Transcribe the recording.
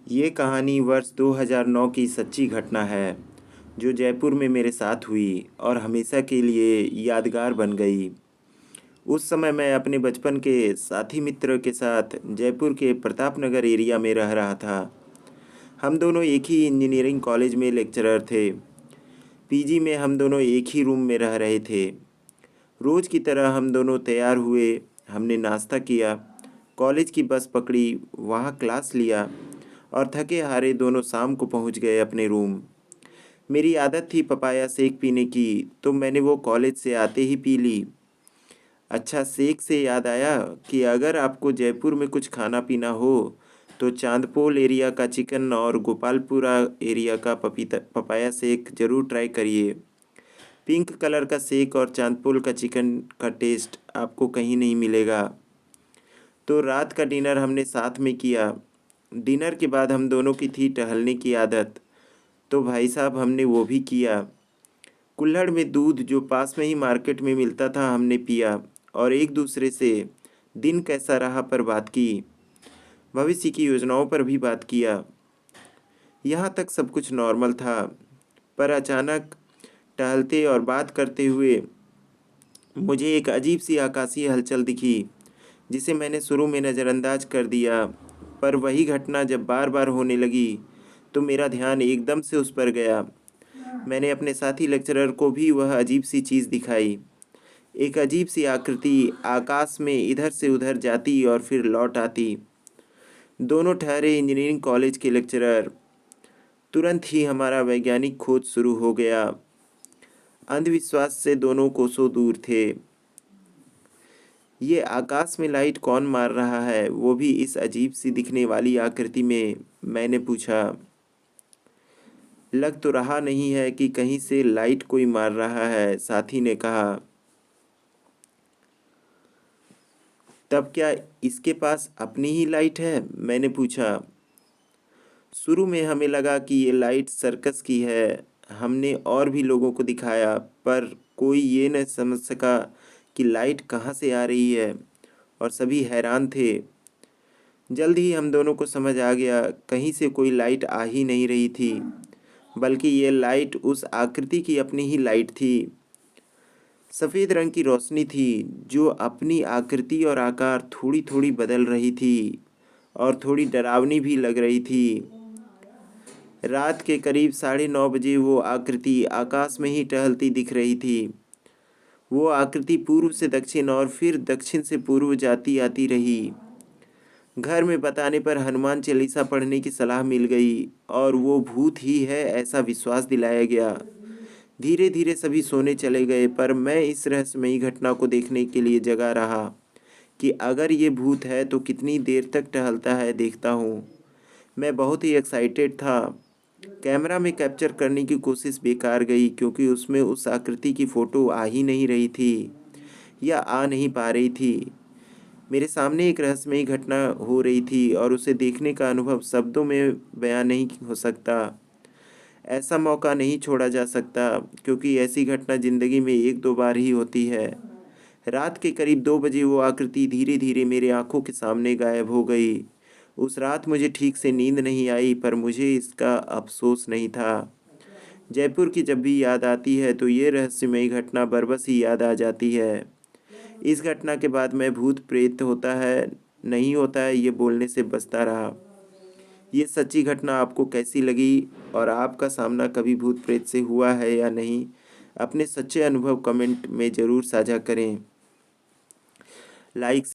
ये कहानी वर्ष 2009 की सच्ची घटना है, जो जयपुर में मेरे साथ हुई और हमेशा के लिए यादगार बन गई। उस समय मैं अपने बचपन के साथी मित्र के साथ जयपुर के प्रताप नगर एरिया में रह रहा था। हम दोनों एक ही इंजीनियरिंग कॉलेज में लेक्चरर थे। पीजी में हम दोनों एक ही रूम में रह रहे थे। रोज़ की तरह हम दोनों तैयार हुए। हमने नाश्ता किया, कॉलेज की बस पकड़ी, वहाँ क्लास लिया और थके हारे दोनों शाम को पहुँच गए अपने रूम। मेरी आदत थी पपाया शेक पीने की, तो मैंने वो कॉलेज से आते ही पी ली। अच्छा, शेक से याद आया कि अगर आपको जयपुर में कुछ खाना पीना हो तो चांदपोल एरिया का चिकन और गोपालपुरा एरिया का पपाया शेक ज़रूर ट्राई करिए। पिंक कलर का शेक और चांदपोल का चिकन का टेस्ट आपको कहीं नहीं मिलेगा। तो रात का डिनर हमने साथ में किया। डिनर के बाद हम दोनों की थी टहलने की आदत, तो भाई साहब हमने वो भी किया। कुल्हड़ में दूध जो पास में ही मार्केट में मिलता था हमने पिया और एक दूसरे से दिन कैसा रहा पर बात की। भविष्य की योजनाओं पर भी बात किया। यहाँ तक सब कुछ नॉर्मल था, पर अचानक टहलते और बात करते हुए मुझे एक अजीब सी आकाशीय हलचल दिखी, जिसे मैंने शुरू में नज़रअंदाज कर दिया। पर वही घटना जब बार बार होने लगी तो मेरा ध्यान एकदम से उस पर गया। मैंने अपने साथी लेक्चरर को भी वह अजीब सी चीज़ दिखाई। एक अजीब सी आकृति आकाश में इधर से उधर जाती और फिर लौट आती। दोनों ठहरे इंजीनियरिंग कॉलेज के लेक्चरर। तुरंत ही हमारा वैज्ञानिक खोज शुरू हो गया। अंधविश्वास से दोनों कोसों दूर थे। ये आकाश में लाइट कौन मार रहा है, वो भी इस अजीब सी दिखने वाली आकृति में, मैंने पूछा। लग तो रहा नहीं है कि कहीं से लाइट कोई मार रहा है, साथी ने कहा। तब क्या इसके पास अपनी ही लाइट है, मैंने पूछा। शुरू में हमें लगा कि ये लाइट सर्कस की है। हमने और भी लोगों को दिखाया, पर कोई ये न समझ सका कि लाइट कहाँ से आ रही है और सभी हैरान थे। जल्द ही हम दोनों को समझ आ गया, कहीं से कोई लाइट आ ही नहीं रही थी, बल्कि ये लाइट उस आकृति की अपनी ही लाइट थी। सफ़ेद रंग की रोशनी थी जो अपनी आकृति और आकार थोड़ी थोड़ी बदल रही थी और थोड़ी डरावनी भी लग रही थी। रात के करीब 9:30 बजे वो आकृति आकाश में ही टहलती दिख रही थी। वो आकृति पूर्व से दक्षिण और फिर दक्षिण से पूर्व जाती आती रही। घर में बताने पर हनुमान चालीसा पढ़ने की सलाह मिल गई और वो भूत ही है ऐसा विश्वास दिलाया गया। धीरे धीरे सभी सोने चले गए, पर मैं इस रहस्यमयी घटना को देखने के लिए जगा रहा कि अगर ये भूत है तो कितनी देर तक टहलता है, देखता हूँ। मैं बहुत ही एक्साइटेड था। कैमरा में कैप्चर करने की कोशिश बेकार गई, क्योंकि उसमें उस आकृति की फ़ोटो आ ही नहीं रही थी या आ नहीं पा रही थी। मेरे सामने एक रहस्यमयी घटना हो रही थी और उसे देखने का अनुभव शब्दों में बयां नहीं हो सकता। ऐसा मौका नहीं छोड़ा जा सकता, क्योंकि ऐसी घटना ज़िंदगी में एक दो बार ही होती है। रात के करीब 2 बजे वो आकृति धीरे धीरे मेरे आंखों के सामने गायब हो गई। उस रात मुझे ठीक से नींद नहीं आई, पर मुझे इसका अफसोस नहीं था। जयपुर की जब भी याद आती है तो ये रहस्यमयी घटना बरबस ही याद आ जाती है। इस घटना के बाद मैं भूत प्रेत होता है नहीं होता है ये बोलने से बचता रहा। ये सच्ची घटना आपको कैसी लगी और आपका सामना कभी भूत प्रेत से हुआ है या नहीं? अपने सच्चे अनुभव कमेंट में ज़रूर साझा करें। लाइक